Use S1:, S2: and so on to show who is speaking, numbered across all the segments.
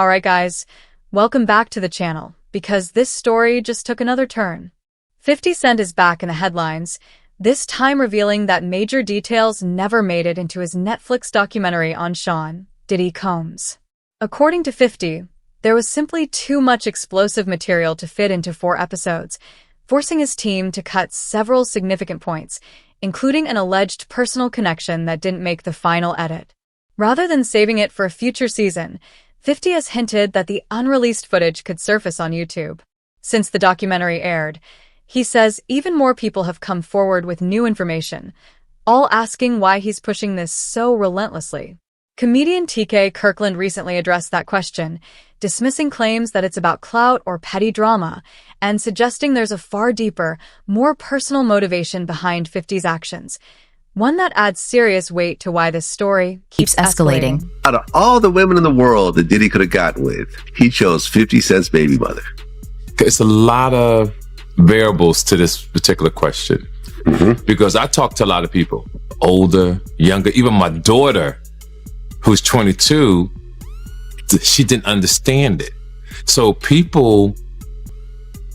S1: Alright guys, welcome back to the channel, because this story just took another turn. 50 Cent is back in the headlines, this time revealing that major details never made it into his Netflix documentary on Cent Diddy Combs. According to 50, there was simply too much explosive material to fit into 4 episodes, forcing his team to cut several significant points, including an alleged personal connection that didn't make the final edit. Rather than saving it for a future season, 50 has hinted that the unreleased footage could surface on YouTube. Since the documentary aired, he says even more people have come forward with new information, all asking why he's pushing this so relentlessly. Comedian TK Kirkland recently addressed that question, dismissing claims that it's about clout or petty drama, and suggesting there's a far deeper, more personal motivation behind 50's actions. One that adds serious weight to why this story keeps escalating.
S2: Out of all the women in the world that Diddy could have gotten with, he chose 50 Cent's baby mother.
S3: It's a lot of variables to this particular question. Because I talk to a lot of people, older, younger, even my daughter, who's 22, she didn't understand it. So people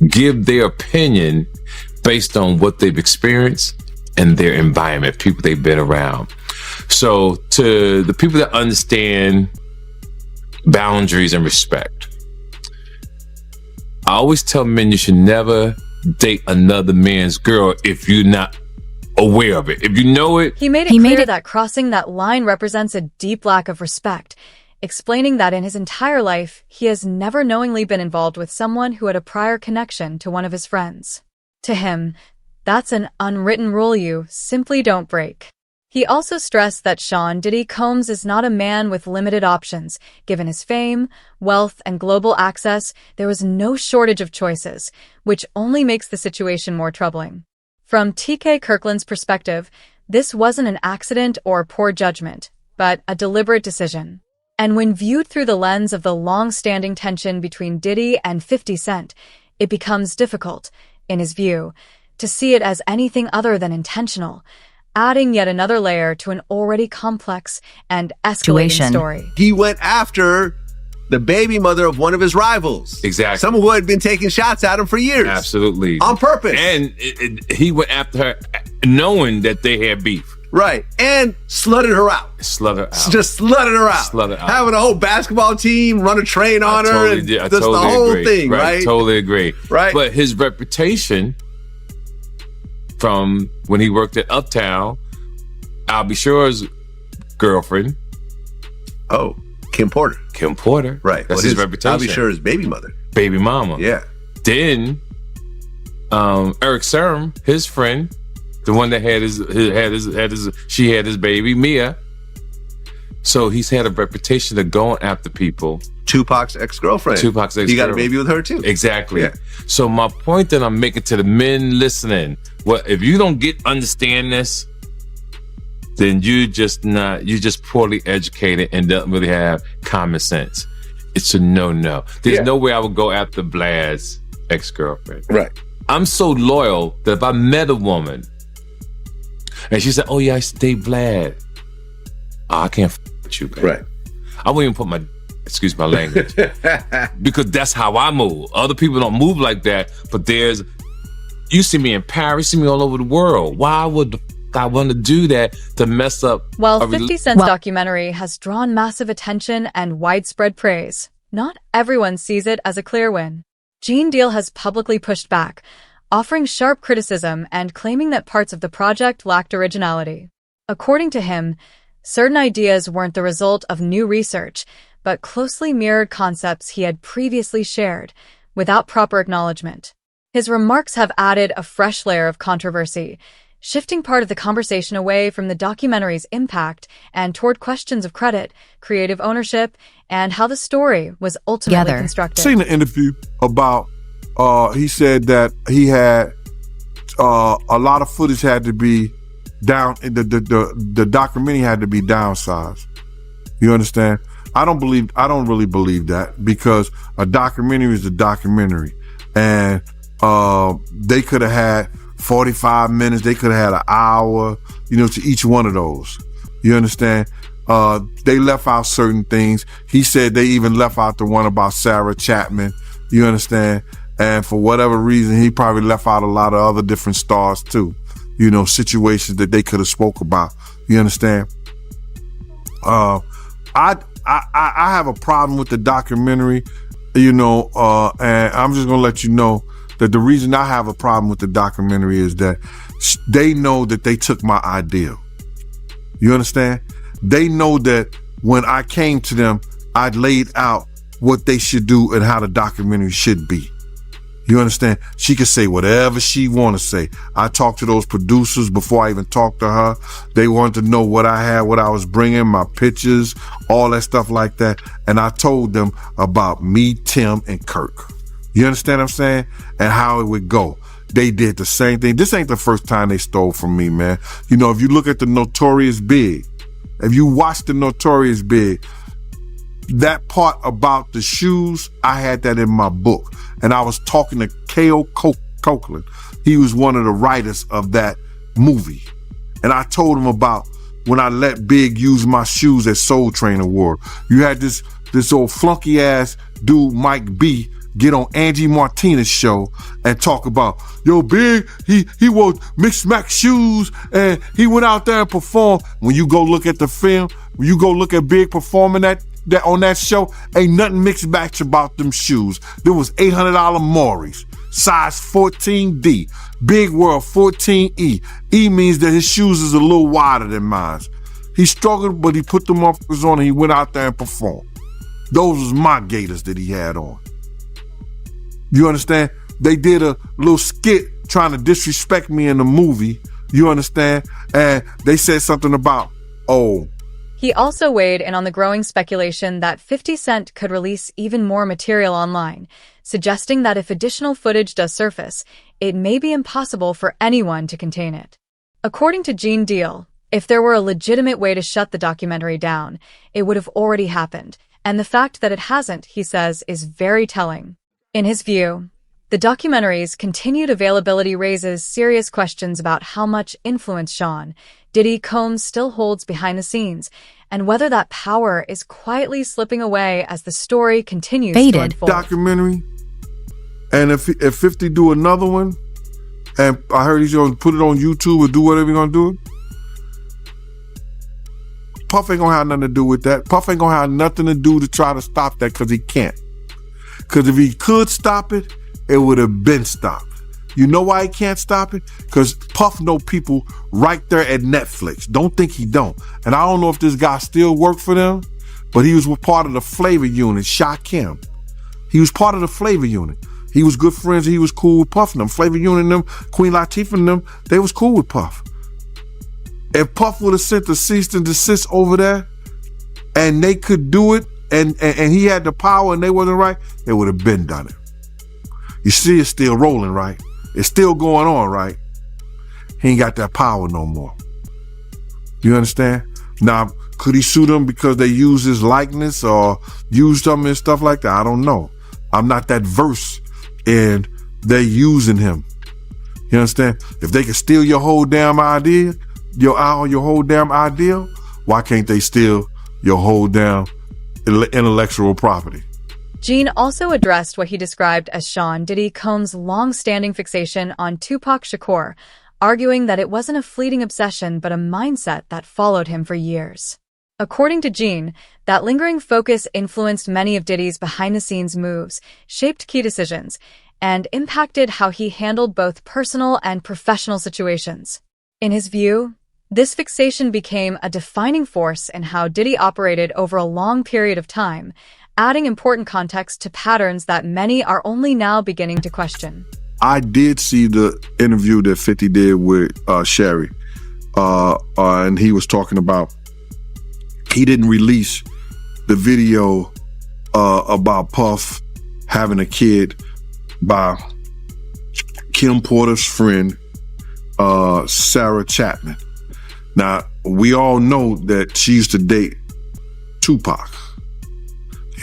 S3: give their opinion based on what they've experienced and their environment, people they've been around. So to the people that understand boundaries and respect, I always tell men you should never date another man's girl if you're not aware of it. If you know it.
S1: He made it clear that crossing that line represents a deep lack of respect, explaining that in his entire life, he has never knowingly been involved with someone who had a prior connection to one of his friends. To him, that's an unwritten rule you simply don't break. He also stressed that Cent Diddy Combs is not a man with limited options. Given his fame, wealth, and global access, there was no shortage of choices, which only makes the situation more troubling. From TK Kirkland's perspective, this wasn't an accident or poor judgment, but a deliberate decision. And when viewed through the lens of the long-standing tension between Diddy and 50 Cent, it becomes difficult, in his view, to see it as anything other than intentional, adding yet another layer to an already complex and escalating story.
S2: He went after the baby mother of one of his rivals.
S3: Exactly.
S2: Someone who had been taking shots at him for years.
S3: Absolutely.
S2: On purpose.
S3: And he went after her knowing that they had beef.
S2: Right. And slutted her out.
S3: Slutted out.
S2: Just slutted her out.
S3: Slutted out.
S2: Having a whole basketball team run a train on her. And
S3: I
S2: just
S3: totally
S2: the whole
S3: agree.
S2: thing, right?
S3: Totally agree.
S2: Right.
S3: But his reputation from when he worked at Uptown, I'll be sure's girlfriend.
S2: Oh, Kim Porter.
S3: Kim Porter.
S2: Right.
S3: That's his reputation.
S2: I'll be sure his baby mother.
S3: Baby mama.
S2: Yeah.
S3: Then Eric Serum, his friend, the one that had she had his baby, Mia. So he's had a reputation of going after people.
S2: Tupac's ex-girlfriend.
S3: Tupac's ex-girlfriend.
S2: He got a baby with her too.
S3: Exactly.
S2: Yeah.
S3: So my point that I'm making to the men listening, well, if you don't understand this, then you're just poorly educated and don't really have common sense. It's a no-no. There's no way I would go after Vlad's ex-girlfriend.
S2: Right.
S3: I'm so loyal that if I met a woman and she said, oh yeah, I used to date Vlad. Oh, I can't with you, baby.
S2: Right.
S3: I won't even put my, excuse my language, because that's how I move. Other people don't move like that, but you see me in Paris, you see me all over the world. Why would I want to do that to mess up?
S1: While 50 Cent's documentary has drawn massive attention and widespread praise, not everyone sees it as a clear win. Gene Deal has publicly pushed back, offering sharp criticism and claiming that parts of the project lacked originality. According to him, certain ideas weren't the result of new research, but closely mirrored concepts he had previously shared, without proper acknowledgement. His remarks have added a fresh layer of controversy, shifting part of the conversation away from the documentary's impact and toward questions of credit, creative ownership, and how the story was ultimately constructed.
S4: I seen an interview about, he said that he had a lot of footage had to be down, the documentary had to be downsized. You understand? I don't really believe that, because a documentary is a documentary, and they could have had 45 minutes, they could have had an hour, to each one of those. You understand? They left out certain things. He said they even left out the one about Sarah Chapman. You understand? And for whatever reason, he probably left out a lot of other different stars too. You know, situations that they could have spoke about. You understand? I have a problem with the documentary, you know, and I'm just gonna let you know that the reason I have a problem with the documentary is that they know that they took my idea. You understand? They know that when I came to them, I laid out what they should do and how the documentary should be. You understand? She could say whatever she want to say. I talked to those producers before I even talked to her. They wanted to know what I had, what I was bringing, my pictures, all that stuff like that. And I told them about me, Tim, and Kirk. You understand what I'm saying? And how it would go. They did the same thing. This ain't the first time they stole from me, man. You know, if you look at the Notorious Big, if you watch the Notorious Big, that part about the shoes, I had that in my book. And I was talking to K.O. Copeland. He was one of the writers of that movie. And I told him about when I let Big use my shoes at Soul Train Award. You had this old flunky ass dude, Mike B, get on Angie Martinez's show and talk about, yo, Big, he wore mixed max shoes and he went out there and performed. When you go look at the film, when you go look at Big performing that on that show, ain't nothing mixed match about them shoes. There was $800 Maury's, size 14D, Big World 14E. E means that his shoes is a little wider than mine. He struggled, but he put them on and he went out there and performed. Those was my Gators that he had on. You understand? They did a little skit trying to disrespect me in the movie. You understand? And they said something about, oh.
S1: He also weighed in on the growing speculation that 50 Cent could release even more material online, suggesting that if additional footage does surface, it may be impossible for anyone to contain it. According to Gene Deal, if there were a legitimate way to shut the documentary down, it would have already happened, and the fact that it hasn't, he says, is very telling. In his view, the documentary's continued availability raises serious questions about how much influence Sean Diddy Combs still holds behind the scenes, and whether that power is quietly slipping away as the story continues to unfold.
S4: Documentary, and if 50 do another one, and I heard he's gonna put it on YouTube or do whatever he's gonna do, Puff ain't gonna have nothing to do with that. Puff ain't gonna have nothing to do to try to stop that because he can't. Because if he could stop it, it would have been stopped. You know why he can't stop it? Because Puff know people right there at Netflix. Don't think he don't. And I don't know if this guy still worked for them, but he was part of the Flavor Unit, Shakim. He was part of the Flavor Unit. He was good friends. He was cool with Puff and them. Flavor Unit and them, Queen Latifah and them, they was cool with Puff. If Puff would have sent the cease and desist over there and they could do it and he had the power and they wasn't right, they would have been done it. You see it's still rolling, right? It's still going on, right? He ain't got that power no more. You understand? Now, could he sue them because they used his likeness or used him and stuff like that? I don't know. I'm not that versed in they using him. You understand? If they can steal your whole damn idea, your whole damn ideal, why can't they steal your whole damn intellectual property?
S1: Gene also addressed what he described as Sean Diddy Combs' long-standing fixation on Tupac Shakur, arguing that it wasn't a fleeting obsession but a mindset that followed him for years. According to Gene, that lingering focus influenced many of Diddy's behind-the-scenes moves, shaped key decisions, and impacted how he handled both personal and professional situations. In his view, this fixation became a defining force in how Diddy operated over a long period of time, adding important context to patterns that many are only now beginning to question.
S4: I did see the interview that 50 did with Sherry, and he was talking about he didn't release the video about Puff having a kid by Kim Porter's friend, Sarah Chapman. Now, we all know that she used to date Tupac.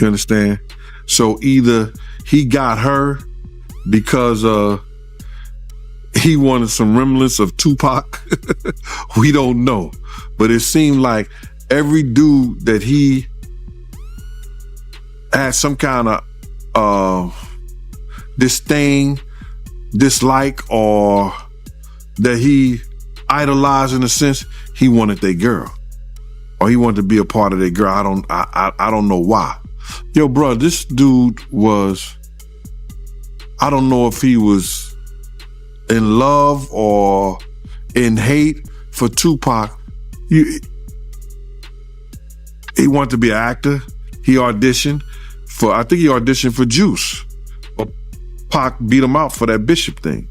S4: You understand? So either he got her because he wanted some remnants of Tupac. We don't know. But it seemed like every dude that he had some kind of disdain, dislike, or that he idolized in a sense, he wanted their girl. Or he wanted to be a part of their girl. I don't know why. Yo, bro, this dude was, I don't know if he was in love or in hate for Tupac. He wanted to be an actor. He auditioned for Juice. But Pac beat him out for that Bishop thing.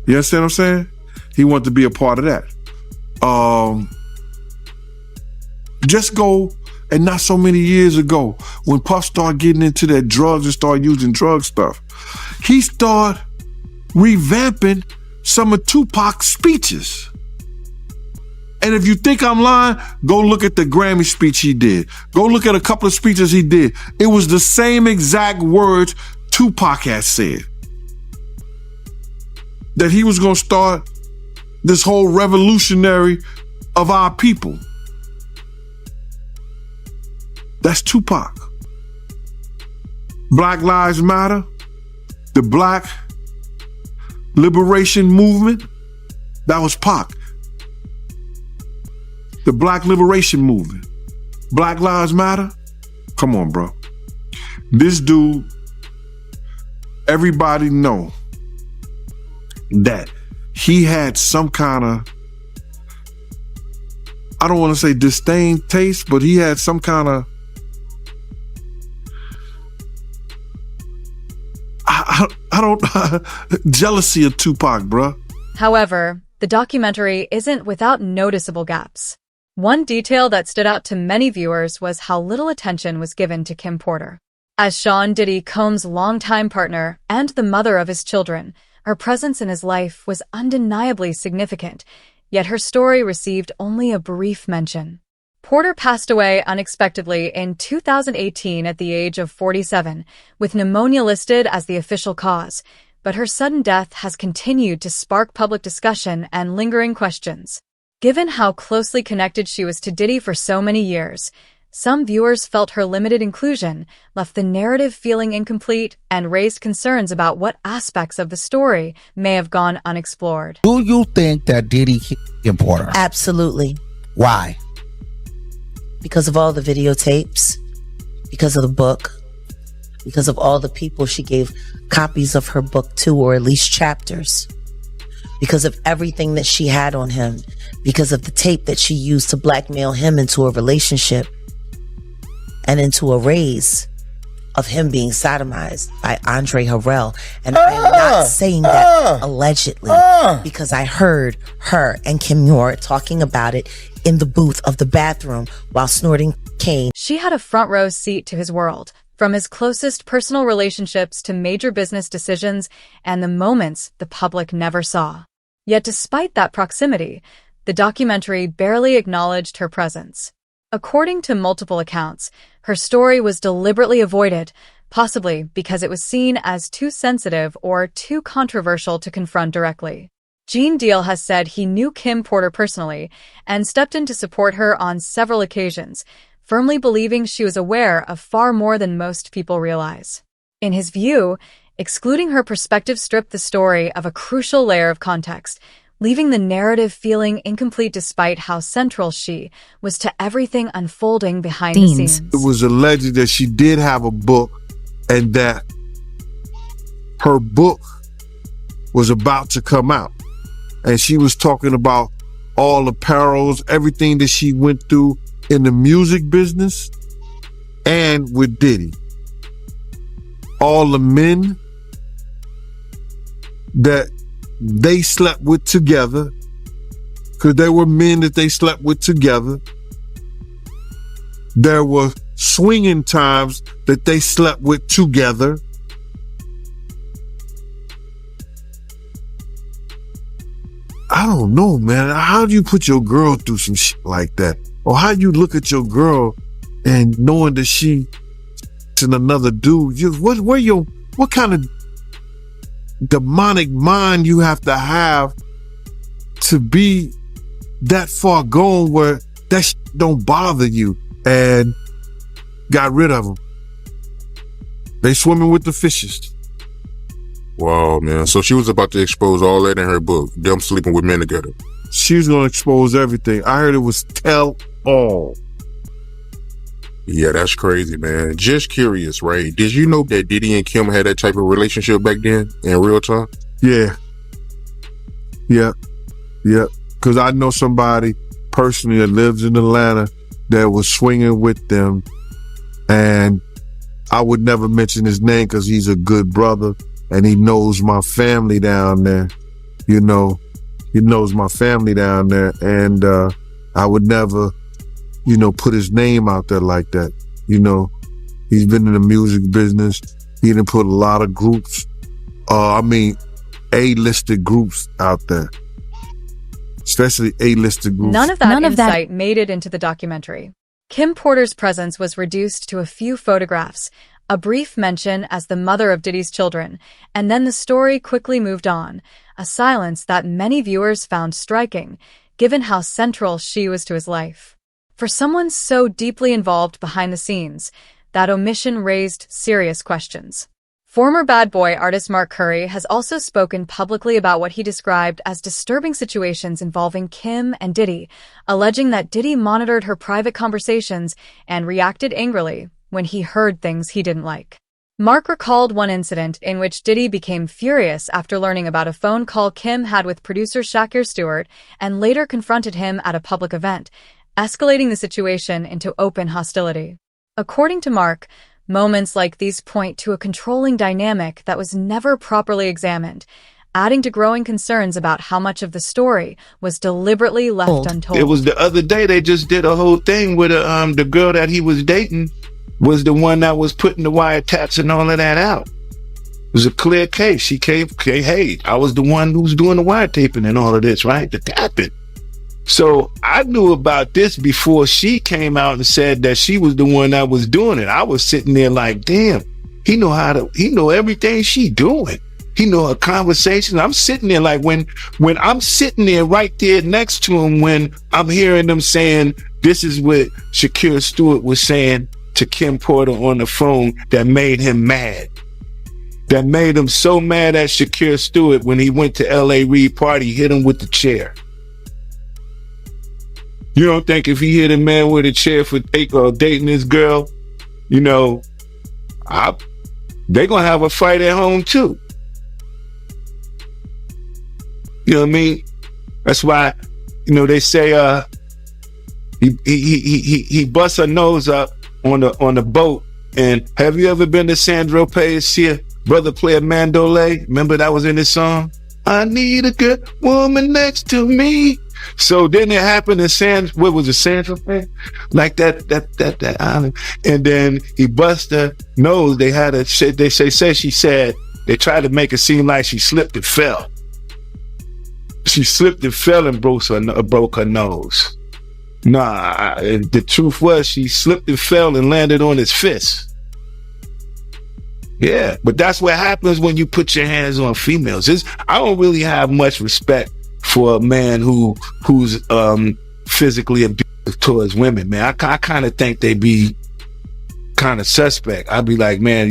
S4: You understand what I'm saying? He wanted to be a part of that. Just go, and not so many years ago, when Puff started getting into that drugs and started using drug stuff, he started revamping some of Tupac's speeches. And if you think I'm lying, go look at the Grammy speech he did. Go look at a couple of speeches he did. It was the same exact words Tupac had said. That he was going to start this whole revolutionary of our people. That's Tupac. Black Lives Matter, the Black Liberation Movement, that was Pac. The Black Liberation Movement. Black Lives Matter? Come on, bro. This dude, everybody know that he had some kind of, I don't want to say disdain taste, but he had some kind of, I don't jealousy of Tupac, bruh.
S1: However, the documentary isn't without noticeable gaps. One detail that stood out to many viewers was how little attention was given to Kim Porter. As Cent Diddy, Combs' longtime partner and the mother of his children, her presence in his life was undeniably significant, yet her story received only a brief mention. Porter passed away unexpectedly in 2018 at the age of 47, with pneumonia listed as the official cause, but her sudden death has continued to spark public discussion and lingering questions. Given how closely connected she was to Diddy for so many years, some viewers felt her limited inclusion left the narrative feeling incomplete and raised concerns about what aspects of the story may have gone unexplored.
S5: Do you think that Diddy killed Kim Porter?
S6: Absolutely.
S5: Why?
S6: Because of all the videotapes, because of the book, because of all the people she gave copies of her book to, or at least chapters, because of everything that she had on him, because of the tape that she used to blackmail him into a relationship and into a raise of him being sodomized by Andre Harrell. And I am not saying that allegedly, because I heard her and Kim Muir talking about it in the booth of the bathroom while snorting cane.
S1: She had a front row seat to his world, from his closest personal relationships to major business decisions and the moments the public never saw. Yet despite that proximity, the documentary barely acknowledged her presence. According to multiple accounts, her story was deliberately avoided, possibly because it was seen as too sensitive or too controversial to confront directly. Gene Deal has said he knew Kim Porter personally and stepped in to support her on several occasions, firmly believing she was aware of far more than most people realize. In his view, excluding her perspective stripped the story of a crucial layer of context, leaving the narrative feeling incomplete despite how central she was to everything unfolding behind the scenes.
S4: It was alleged that she did have a book and that her book was about to come out. And she was talking about all the perils, everything that she went through in the music business and with Diddy. All the men that they slept with together, because there were men that they slept with together. There were swinging times that they slept with together. I don't know, man. How do you put your girl through some shit like that? Or how you look at your girl and knowing that she and another dude? What kind of demonic mind you have to be that far gone where that don't bother you, and got rid of them. They swimming with the fishes.
S7: Wow, man. So she was about to expose all that in her book, them sleeping with men together.
S4: She was going to expose everything. I heard it was tell all.
S7: Yeah, that's crazy, man. Just curious, right? Did you know that Diddy and Kim had that type of relationship back then in real time?
S4: Yeah. Because I know somebody personally that lives in Atlanta that was swinging with them, and I would never mention his name because he's a good brother and he knows my family down there. You know, he knows my family down there, and I would never, put his name out there like that. He's been in the music business. He didn't put a lot of groups, A-listed groups out there, especially A-listed groups.
S1: None of that insight made it into the documentary. Kim Porter's presence was reduced to a few photographs, a brief mention as the mother of Diddy's children, and then the story quickly moved on, a silence that many viewers found striking, given how central she was to his life. For someone so deeply involved behind the scenes, that omission raised serious questions. Former Bad Boy artist Mark Curry has also spoken publicly about what he described as disturbing situations involving Kim and Diddy, alleging that Diddy monitored her private conversations and reacted angrily when he heard things he didn't like. Mark recalled one incident in which Diddy became furious after learning about a phone call Kim had with producer Shakir Stewart and later confronted him at a public event, escalating the situation into open hostility. According to Mark, moments like these point to a controlling dynamic that was never properly examined, adding to growing concerns about how much of the story was deliberately left untold.
S8: It was the other day they just did a whole thing with the girl that he was dating was the one that was putting the wiretaps and all of that out. It was a clear case. She came, hey, I was the one who was doing the wiretaping and all of this, right? The tapping. So I knew about this before she came out and said that she was the one that was doing it. I was sitting there like, damn, he know everything she doing. He know her conversation. I'm sitting there like when I'm sitting there right there next to him, when I'm hearing them saying, this is what Shakir Stewart was saying to Kim Porter on the phone that made him mad. That made him so mad at Shakir Stewart when he went to L.A. Reid party, hit him with the chair. You don't think if he hit a man with a chair for dating this girl, they gonna have a fight at home too. You know what I mean? That's why, they say he busts her nose up on the boat. And have you ever been to Sandro Pay's see a brother play a mandolay? Remember that was in his song? I need a good woman next to me. So then it happened in what was it, Sandro Pay? Like that island. And then he bust her nose. They tried to make it seem like she slipped and fell. She slipped and fell and broke her nose. Nah, the truth was she slipped and fell and landed on his fist. Yeah, but that's what happens when you put your hands on females. I don't really have much respect for a man who's physically abusive towards women, man. I kind of think they be kind of suspect. I'd be like, man,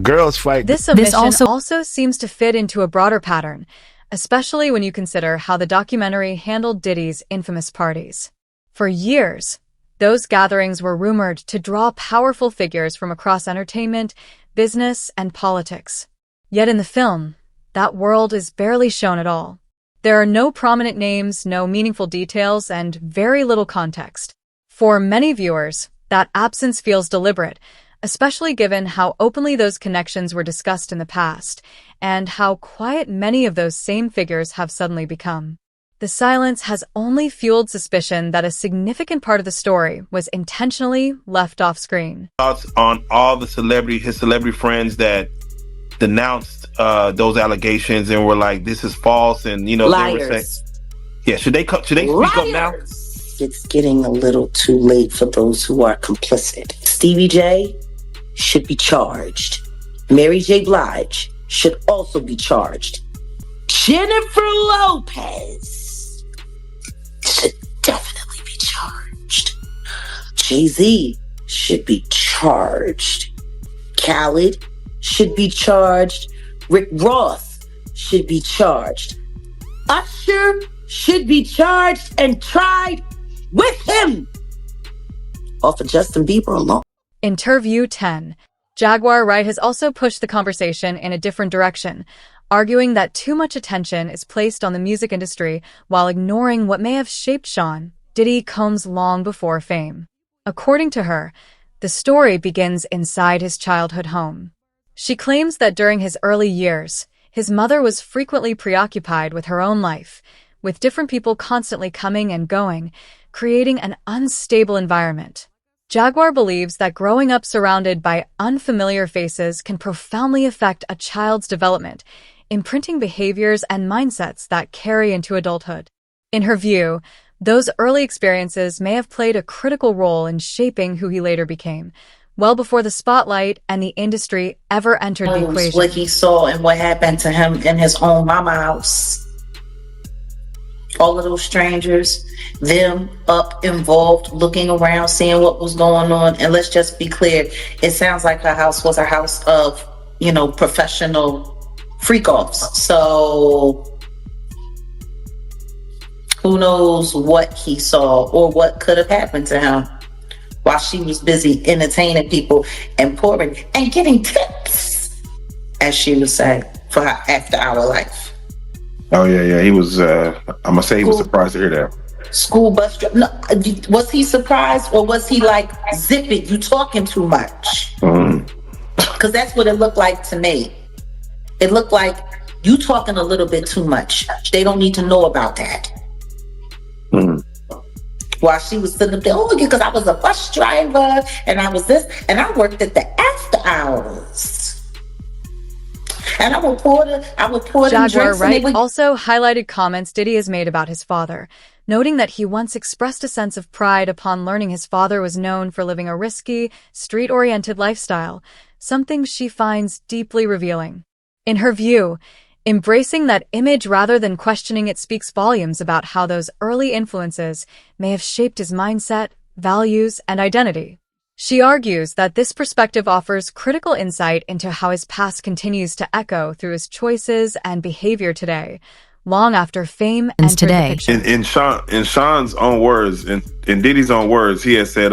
S8: girls fight.
S1: This omission also seems to fit into a broader pattern, especially when you consider how the documentary handled Diddy's infamous parties. For years, those gatherings were rumored to draw powerful figures from across entertainment, business, and politics. Yet in the film, that world is barely shown at all. There are no prominent names, no meaningful details, and very little context. For many viewers, that absence feels deliberate, especially given how openly those connections were discussed in the past, and how quiet many of those same figures have suddenly become. The silence has only fueled suspicion that a significant part of the story was intentionally left off screen.
S8: Thoughts on all the his celebrity friends that denounced those allegations and were like, this is false, and
S6: Liars.
S8: They were saying, yeah, should they speak up now?
S6: It's getting a little too late for those who are complicit. Stevie J should be charged. Mary J. Blige should also be charged. Jennifer Lopez should definitely be charged. Jay-Z should be charged. Khaled should be charged. Rick Ross should be charged. Usher should be charged and tried with him. Off of Justin Bieber alone.
S1: Interview 10. Jaguar Wright has also pushed the conversation in a different direction, arguing that too much attention is placed on the music industry while ignoring what may have shaped Sean Diddy Combs long before fame. According to her, the story begins inside his childhood home. She claims that during his early years, his mother was frequently preoccupied with her own life, with different people constantly coming and going, creating an unstable environment. Jaguar believes that growing up surrounded by unfamiliar faces can profoundly affect a child's development, imprinting behaviors and mindsets that carry into adulthood. In her view, those early experiences may have played a critical role in shaping who he later became, well before the spotlight and the industry ever entered the equation.
S6: What he saw and what happened to him in his own mama house. All of those strangers, them up involved, looking around, seeing what was going on. And let's just be clear, it sounds like her house was a house of, professional freak-offs. So who knows what he saw or what could have happened to him while she was busy entertaining people and pouring and getting tips, as she would say, for her after-hour life.
S9: Oh yeah. He was. I'm gonna say he was surprised to hear that.
S6: School bus driver. No, was he surprised or was he like, "Zip it, you talking too much"? Because that's what it looked like to me. It looked like you talking a little bit too much. They don't need to know about that. While she was sitting up there, because I was a bus driver and I was this, and I worked at the after hours. And I would pour them
S1: Jaguar
S6: drinks.
S1: Wright also highlighted comments Diddy has made about his father, noting that he once expressed a sense of pride upon learning his father was known for living a risky, street-oriented lifestyle, something she finds deeply revealing. In her view, embracing that image rather than questioning it speaks volumes about how those early influences may have shaped his mindset, values, and identity. She argues that this perspective offers critical insight into how his past continues to echo through his choices and behavior today, long after fame entered the picture.
S9: In Sean's own words, in Diddy's own words, he had said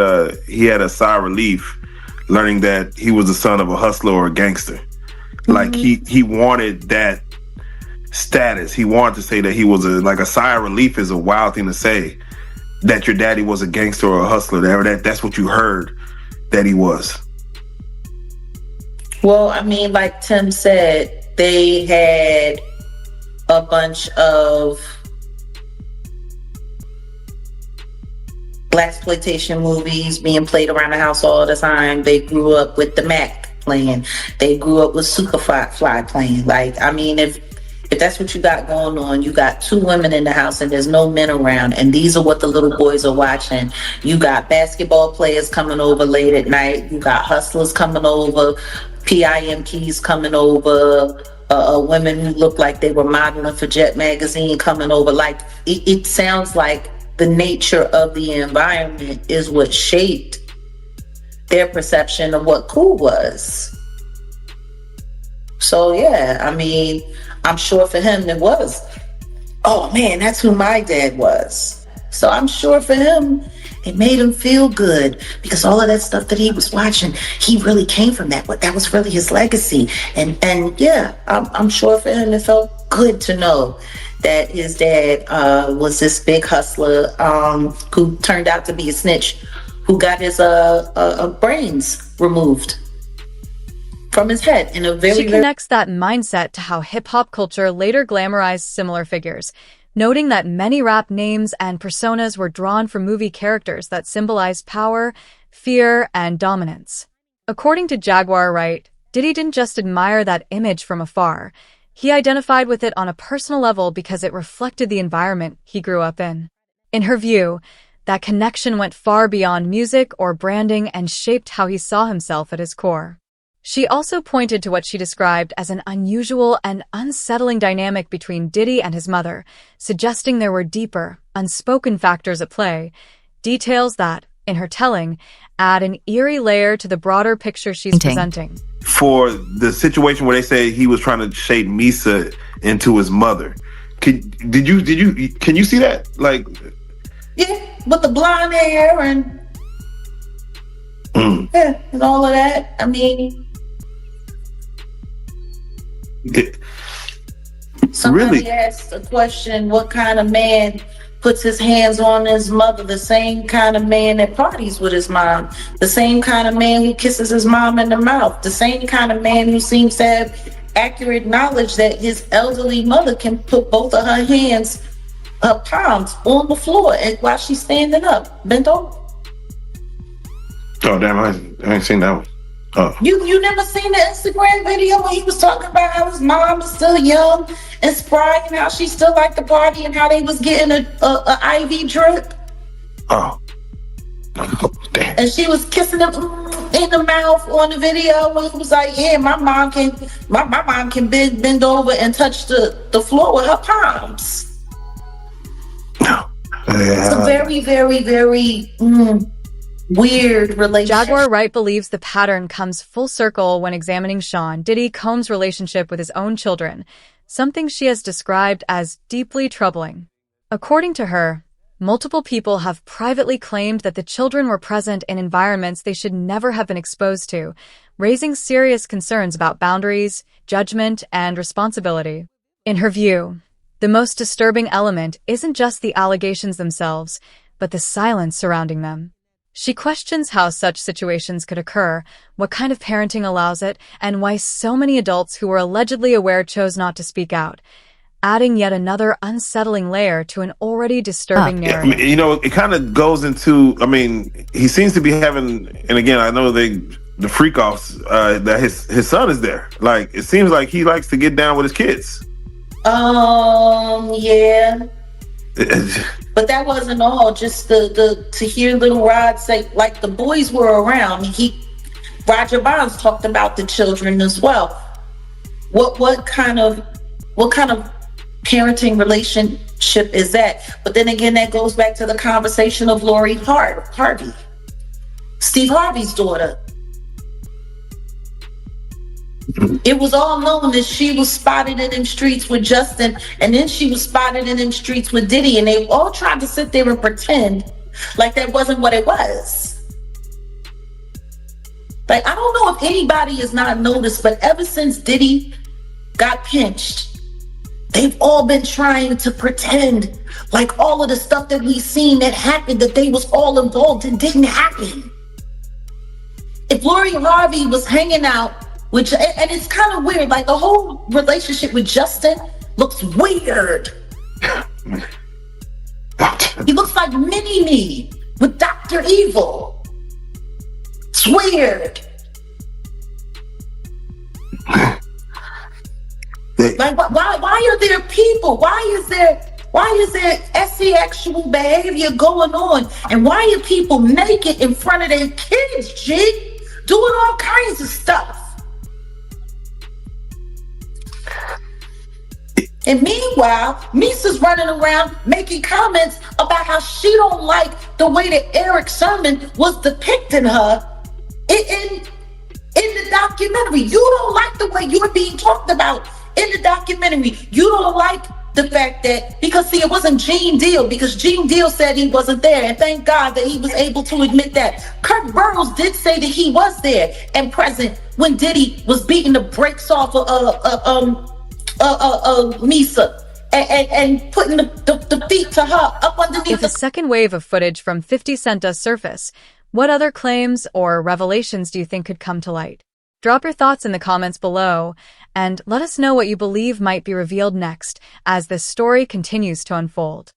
S9: he had a sigh of relief learning that he was the son of a hustler or a gangster. Like he wanted that status. He wanted to say that he was a sigh of relief is a wild thing to say, that your daddy was a gangster or a hustler. That's what you heard that he was.
S6: Well, I mean, like Tim said, they had a bunch of blaxploitation movies being played around the house all the time. They grew up with the Mac playing. They grew up with Superfly playing. Like, I mean, if that's what you got going on, you got two women in the house and there's no men around, and these are what the little boys are watching. You got basketball players coming over late at night. You got hustlers coming over, PIMPs coming over, women who look like they were modeling for Jet Magazine coming over. Like, it sounds like the nature of the environment is what shaped their perception of what cool was. So yeah, I mean, I'm sure for him it was, oh man, that's who my dad was. So I'm sure for him, it made him feel good because all of that stuff that he was watching, he really came from that. But that was really his legacy. And yeah, I'm sure for him it felt good to know that his dad was this big hustler who turned out to be a snitch, who got his brains removed from his head in a very...
S1: She connects that mindset to how hip-hop culture later glamorized similar figures, noting that many rap names and personas were drawn from movie characters that symbolized power, fear, and dominance. According to Jaguar Wright, Diddy didn't just admire that image from afar. He identified with it on a personal level because it reflected the environment he grew up in. In her view, that connection went far beyond music or branding and shaped how he saw himself at his core. She also pointed to what she described as an unusual and unsettling dynamic between Diddy and his mother, suggesting there were deeper, unspoken factors at play, details that, in her telling, add an eerie layer to the broader picture she's presenting.
S9: For the situation where they say he was trying to shape Misa into his mother, can you see that? Like,
S6: Yeah, with the blonde hair and yeah, and all of that. I mean, somebody
S9: really
S6: asked a question: what kind of man puts his hands on his mother? The same kind of man that parties with his mom, the same kind of man who kisses his mom in the mouth, the same kind of man who seems to have accurate knowledge that his elderly mother can put both of her hands, her palms, on the floor and while she's standing up, bent over.
S9: Oh damn! I ain't seen that one. Oh,
S6: You never seen the Instagram video where he was talking about how his mom is still young and spry and how she still liked the party and how they was getting a IV drip
S9: oh, damn!
S6: and she was kissing him in the mouth on the video. It was like, yeah, my mom can bend over and touch the floor with her palms. It's a very, very, very weird relationship.
S1: Jaguar Wright believes the pattern comes full circle when examining Sean Diddy Combs' relationship with his own children, something she has described as deeply troubling. According to her, multiple people have privately claimed that the children were present in environments they should never have been exposed to, raising serious concerns about boundaries, judgment, and responsibility. In her view, the most disturbing element isn't just the allegations themselves, but the silence surrounding them. She questions how such situations could occur, what kind of parenting allows it, and why so many adults who were allegedly aware chose not to speak out, adding yet another unsettling layer to an already disturbing narrative.
S9: You know, it kind of goes into, I mean, he seems to be having, and again, I know the freak offs, that his son is there. Like, it seems like he likes to get down with his kids.
S6: Yeah. But that wasn't all. Just to hear Little Rod say, like, the boys were around. Roger Bonds talked about the children as well. What kind of parenting relationship is that? But then again, that goes back to the conversation of Lori Harvey, Steve Harvey's daughter. It was all known that she was spotted in them streets with Justin, and then she was spotted in them streets with Diddy, and they all tried to sit there and pretend like that wasn't what it was. Like, I don't know if anybody has not noticed, but ever since Diddy got pinched, they've all been trying to pretend like all of the stuff that we've seen that happened, that they was all involved and didn't happen. If Lori Harvey was hanging out, and it's kind of weird, like the whole relationship with Justin looks weird. He looks like Mini-Me with Dr. Evil. It's weird. Like, why are there people? Why is there sexual behavior going on? And why are people naked in front of their kids, G? Doing all kinds of stuff. And meanwhile, Misa's running around making comments about how she don't like the way that Eric Sermon was depicting her in the documentary. You don't like the way you're being talked about in the documentary. You don't like the fact that, because see, it wasn't Gene Deal, because Gene Deal said he wasn't there, and thank God that he was able to admit that. Kirk Burrows did say that he was there and present when Diddy was beating the brakes off of Misa and putting the feet to her up underneath.
S1: If a second wave of footage from 50 Cent does surface, what other claims or revelations do you think could come to light? Drop your thoughts in the comments below, and let us know what you believe might be revealed next as this story continues to unfold.